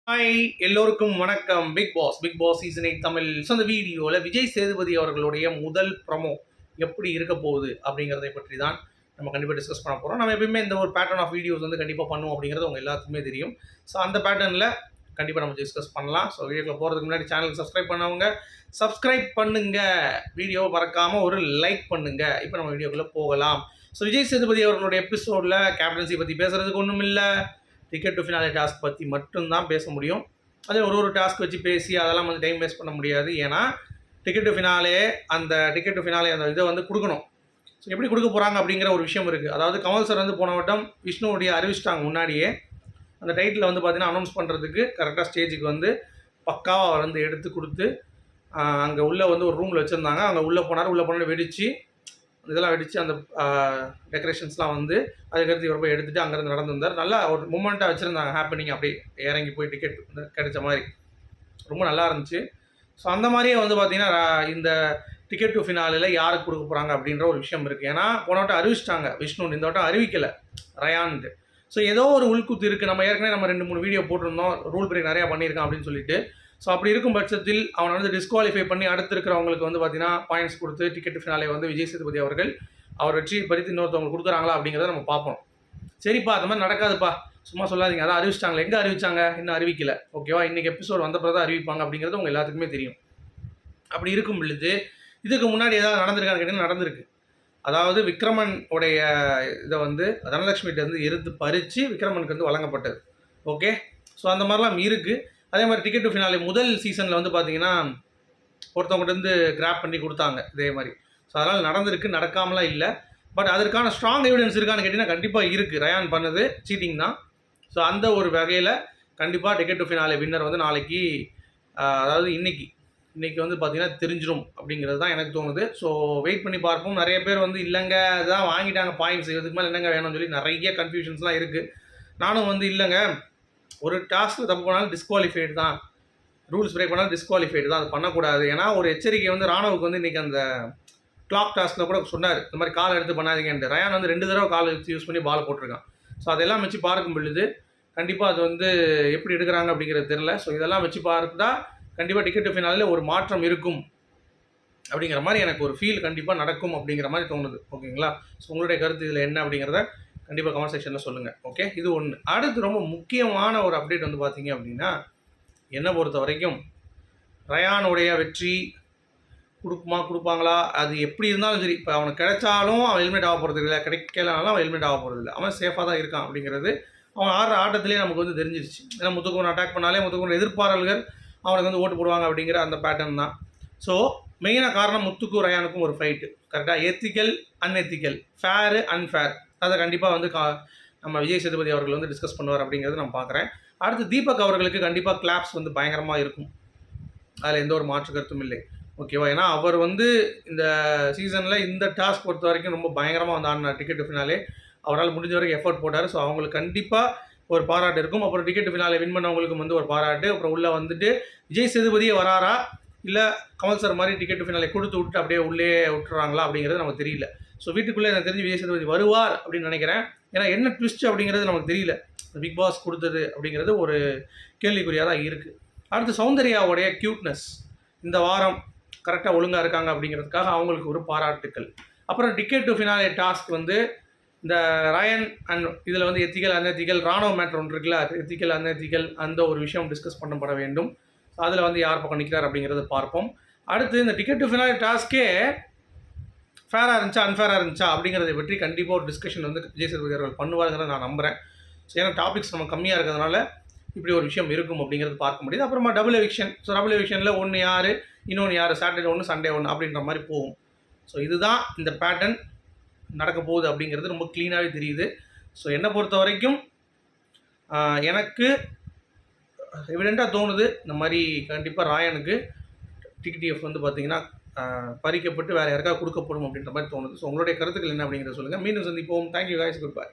Hi எல்லோருக்கும் வணக்கம். Bigg Boss season 8 Tamil. So அந்த வீடியோவில் விஜய் சேதுபதி அவர்களுடைய முதல் ப்ரமோ எப்படி இருக்க போகுது அப்படிங்கிறதை பற்றி தான் நம்ம கண்டிப்பாக டிஸ்கஸ் பண்ண போகிறோம். நம்ம எப்பயுமே இந்த ஒரு பேட்டர்ன் ஆஃப் வீடியோஸ் வந்து கண்டிப்பாக பண்ணுவோம் அப்படிங்கிறது உங்கள் எல்லாத்துக்குமே தெரியும். ஸோ அந்த பேட்டர்னில் கண்டிப்பாக நம்ம டிஸ்கஸ் பண்ணலாம். ஸோ வீடியோக்குள்ள போகிறதுக்கு முன்னாடி சேனலுக்கு சப்ஸ்கிரைப் பண்ணவங்க சப்ஸ்கிரைப் பண்ணுங்கள், வீடியோவை மறக்காமல் ஒரு லைக் பண்ணுங்கள். இப்போ நம்ம வீடியோக்குள்ளே போகலாம். ஸோ விஜய் சேதுபதி அவர்களுடைய எபிசோடில் கேப்டன்சி பற்றி பேசுகிறதுக்கு ஒன்றும் இல்லை. டிக்கெட் டு ஃபினாலே டாஸ்க் பற்றி மட்டும்தான் பேச முடியும். அதே ஒரு டாஸ்க் வச்சு பேசி அதெல்லாம் வந்து டைம் வேஸ்ட் பண்ண முடியாது. ஏன்னா டிக்கெட் டு ஃபினாலே அந்த இதை வந்து கொடுக்கணும். ஸோ எப்படி கொடுக்க போகிறாங்க அப்படிங்கிற ஒரு விஷயம் இருக்குது. அதாவது கமல் சார் வந்து போன வட்டம் விஷ்ணுவுடைய அறிவிச்சிட்டாங்க முன்னாடியே. அந்த டைட்டில் வந்து பார்த்தீங்கன்னா அனௌன்ஸ் பண்ணுறதுக்கு கரெக்டாக ஸ்டேஜுக்கு வந்து பக்காவாக வந்து எடுத்து கொடுத்து அங்கே உள்ளே வந்து ஒரு ரூமில் வச்சுருந்தாங்க. அங்கே உள்ளே போனாலும் வெடித்து இதெல்லாம் வெடித்து அந்த டெக்கரேஷன்ஸ்லாம் வந்து அதுக்கடுத்து இவர் போய் எடுத்துகிட்டு அங்கேருந்து நடந்து வந்தார். நல்லா ஒரு மூமெண்ட்டாக வச்சுருந்தாங்க. ஹாப்பனிங் அப்படியே இறங்கி போய் டிக்கெட் கிடைச்ச மாதிரி ரொம்ப நல்லா இருந்துச்சு. ஸோ அந்த மாதிரியே வந்து பார்த்திங்கன்னா இந்த டிக்கெட் டு ஃபினாலில் யாருக்கு கொடுக்க போகிறாங்க அப்படின்ற ஒரு விஷயம் இருக்குது. ஏன்னா போன வட்டம் அறிவிச்சிட்டாங்க விஷ்ணு, இந்த வட்டம் அறிவிக்கலை ரயான்ட்டு. ஸோ ஏதோ ஒரு உள்குத்து இருக்குது. நம்ம ஏற்கனவே நம்ம 2-3 வீடியோ போட்டிருந்தோம், ரூல் பிரேக் நிறையா பண்ணியிருக்கான் அப்படின்னு சொல்லிட்டு. ஸோ அப்படி இருக்கும் பட்சத்தில் அவனை வந்து டிஸ்குவாலிஃபை பண்ணி அடுத்து இருக்கிறவங்களுக்கு வந்து பார்த்தீங்கன்னா பாயிண்ட்ஸ் கொடுத்து டிக்கெட் ஃபினாலே வந்து விஜய் சேதுபதி அவர்கள் அவர் வெற்றியை பறித்து இன்னொருத்தவங்களுக்கு கொடுக்குறாங்களா அப்படிங்கிறத நம்ம பார்ப்போம். சரிப்பா, அது மாதிரி நடக்காதுப்பா, சும்மா சொல்லாதீங்க. அதான் அறிவிச்சிட்டாங்களே, எங்கே அறிவிச்சாங்க? இன்னும் அறிவிக்கலை. ஓகேவா? இன்றைக்கி எபிசோட் வந்த பிறகு தான் அறிவிப்பாங்க அப்படிங்கிறது உங்கள் எல்லாத்துக்குமே தெரியும். அப்படி இருக்கும் பொழுது இதுக்கு முன்னாடி ஏதாவது நடந்திருக்கான்னு கேட்டீங்கன்னா நடந்திருக்கு. அதாவது விக்ரமன் உடைய இதை வந்து தனலட்சுமிகிட்ட வந்து எடுத்து பறித்து விக்ரமனுக்கு வந்து வழங்கப்பட்டது. ஓகே, ஸோ அந்த மாதிரிலாம் இருக்குது. அதே மாதிரி டிக்கெட் டு ஃபினாலே முதல் சீசனில் வந்து பார்த்தீங்கன்னா ஒருத்தவங்ககிட்ட வந்து கிராப் பண்ணி கொடுத்தாங்க இதே மாதிரி. ஸோ அதனால் நடந்திருக்கு, நடக்காமலாம் இல்லை. பட் அதற்கான ஸ்ட்ராங் எவிடன்ஸ் இருக்கான்னு கேட்டிங்கன்னா கண்டிப்பாக இருக்குது. ரயான் பண்ணது சீட்டிங் தான். ஸோ அந்த ஒரு வகையில் கண்டிப்பாக டிக்கெட் டு ஃபினாலே வின்னர் வந்து நாளைக்கு, அதாவது இன்றைக்கி வந்து பார்த்திங்கன்னா தெரிஞ்சிடும் அப்படிங்கிறது தான் எனக்கு தோணுது. ஸோ வெயிட் பண்ணி பார்ப்போம். நிறைய பேர் வந்து இல்லைங்க அதுதான் வாங்கிட்டாங்க பாயிண்ட்ஸ், இதுக்கு மேலே என்னங்க வேணும்னு சொல்லி நிறைய கன்ஃபியூஷன்ஸ்லாம் இருக்குது. நானும் வந்து இல்லைங்க, ஒரு டாஸ்க்கு தப்பு பண்ணாலும் டிஸ்குவாலிஃபைடு தான், ரூல்ஸ் பிரேக் பண்ணாலும் டிஸ்குவாலிஃபைடு தான், அது பண்ணக்கூடாது. ஏன்னா ஒரு எச்சரிக்கை வந்து ராணுவுக்கு வந்து இன்றைக்கி அந்த கிளாக் டாஸ்கில் கூட சொன்னார், இந்த மாதிரி கால் எடுத்து பண்ணாதீங்கன்ட்டு. ரயான் வந்து 2 தடவை கால் எடுத்து யூஸ் பண்ணி பால் போட்டிருக்கான். ஸோ அதெல்லாம் வச்சு பார்க்கும் பொழுது கண்டிப்பாக அது வந்து எப்படி எடுக்கிறாங்க அப்படிங்கிறது தெரில. ஸோ இதெல்லாம் வச்சு பார்த்தா கண்டிப்பாக டிக்கெட் டு ஃபினாலில் ஒரு மாற்றம் இருக்கும் அப்படிங்கிற மாதிரி எனக்கு ஒரு ஃபீல் கண்டிப்பாக நடக்கும் அப்படிங்கிற மாதிரி தோணுது. ஓகேங்களா? ஸோ உங்களுடைய கருத்து இதில் என்ன அப்படிங்கிறத கண்டிப்பாக கமெண்ட் செக்ஷனில் சொல்லுங்கள். ஓகே, இது ஒன்று. அடுத்து ரொம்ப முக்கியமான ஒரு அப்டேட் வந்து பார்த்தீங்க அப்படின்னா, என்னை பொறுத்த வரைக்கும் ரயானுடைய வெற்றி கொடுப்பாங்களா? அது எப்படி இருந்தாலும் சரி, இப்போ அவனுக்கு கிடைச்சாலும் அவன் ஹெல்மெட் ஆக போகிறது இல்லை, கிடைக்கலனாலும் அவன் ஹெல்மெட் ஆக போகிறது இல்லை. அவன் சேஃபாக தான் இருக்கான் அப்படிங்கிறது அவன் ஆடுற ஆட்டத்திலே நமக்கு வந்து தெரிஞ்சிருச்சு. ஏன்னா முத்துக்குமரன் அட்டாக் பண்ணாலே முத்துக்குமரன் எதிர்ப்பாளர்கள் அவனுக்கு வந்து ஓட்டு போடுவாங்க அப்படிங்கிற அந்த பேட்டர்ன் தான். ஸோ மெயினாக காரணம் முத்துக்கும் ரயானுக்கும் ஒரு ஃபைட்டு. கரெக்டாக எத்திக்கல் அன்எத்திக்கல், ஃபேரு அன்ஃபேர், அதை கண்டிப்பாக வந்து நம்ம விஜய் சேதுபதி அவர்கள் வந்து டிஸ்கஸ் பண்ணுவார் அப்படிங்கிறது நான் பார்க்குறேன். அடுத்து தீபக் அவர்களுக்கு கண்டிப்பாக கிளாப்ஸ் வந்து பயங்கரமாக இருக்கும், அதில் எந்த ஒரு மாற்று கருத்தும் இல்லை. ஓகேவா? ஏன்னா அவர் வந்து இந்த சீசனில் இந்த டாஸ்க் பொறுத்த வரைக்கும் ரொம்ப பயங்கரமாக வந்து ஆடினார். டிக்கெட் ஃபினாலே அவரால் முடிஞ்ச வரைக்கும் எஃபர்ட் போட்டார். ஸோ அவங்களுக்கு கண்டிப்பாக ஒரு பாராட்டு இருக்கும். அப்புறம் டிக்கெட் ஃபினாலே வின் பண்ணவங்களுக்கும் வந்து ஒரு பாராட்டு. அப்புறம் உள்ளே வந்துட்டு விஜய் சேதுபதியே வராரா, இல்லை கமல் சார் மாதிரி டிக்கெட் ஃபினாலே கொடுத்து விட்டு அப்படியே உள்ளே விட்டுறாங்களா அப்படிங்கிறது நமக்கு தெரியல. ஸோ வீட்டுக்குள்ளே எனக்கு தெரிஞ்சு விஜய் சேதுபதி வருவார் அப்படின்னு நினைக்கிறேன். ஏன்னா என்ன ட்விஸ்ட் அப்படிங்கிறது நமக்கு தெரியல. பிக் பாஸ் கொடுத்தது அப்படிங்கிறது ஒரு கேள்விக்குறியாக தான் இருக்குது. அடுத்து சௌந்தர்யாவுடைய க்யூட்னஸ் இந்த வாரம் கரெக்டாக ஒழுங்காக இருக்காங்க அப்படிங்கிறதுக்காக அவங்களுக்கு ஒரு பாராட்டுக்கள். அப்புறம் டிக்கெட் டு ஃபினாலே டாஸ்க் வந்து இந்த ரயன் அண்ட் இதில் வந்து எத்திக்கல் அன்எத்திக்கல் ராணுவ மேட்ரு ஒன்று இருக்குல்ல, எத்திக்கல் அன்எத்திக்கல் அந்த ஒரு விஷயம் டிஸ்கஸ் பண்ணப்பட வேண்டும். அதில் வந்து யார் பக்கம் நிற்கிறார் அப்படிங்கிறத பார்ப்போம். அடுத்து இந்த டிக்கெட் டு ஃபினாலே டாஸ்க்கே ஃபேராக இருந்துச்சா அன்ஃபேராக இருந்துச்சா அப்படிங்கிறத பற்றி கண்டிப்பாக ஒரு டிஸ்கஷன் வந்து விஜய் சேதுபதி அவர்கள் பண்ணுவாருங்கிறத நான் நம்புகிறேன். ஸோ ஏன்னா டாபிக்ஸ் நம்ம கம்மியாக இருக்கிறதுனால இப்படி ஒரு விஷயம் இருக்கும் அப்படிங்கிறது பார்க்க முடியுது. அப்புறமா டபுள் எவிக்ஷன். ஸோ டபுள் எவிக்ஷனில் ஒன்று யார் இன்னொன்று யார், சாட்டர்டே ஒன்று சண்டே ஒன்று அப்படின்ற மாதிரி போகும். ஸோ இதுதான் இந்த பேட்டர்ன் நடக்க போகுது அப்படிங்கிறது ரொம்ப க்ளீனாகவே தெரியுது. ஸோ என்னை பொறுத்த வரைக்கும் எனக்கு எவிடெண்ட்டாக தோணுது இந்த மாதிரி கண்டிப்பாக ராயனுக்கு டிடிஎஃப் வந்து பார்த்திங்கன்னா பறிக்கப்பட்டு வேறு யாருக்காக கொடுக்கப்படும் அப்படின்ற மாதிரி தோணுது. ஸோ உங்களுடைய கருத்துக்கள் என்ன அப்படிங்கிறத சொல்லுங்கள். மீண்டும் சந்திப்போம். Thank you guys, good bye.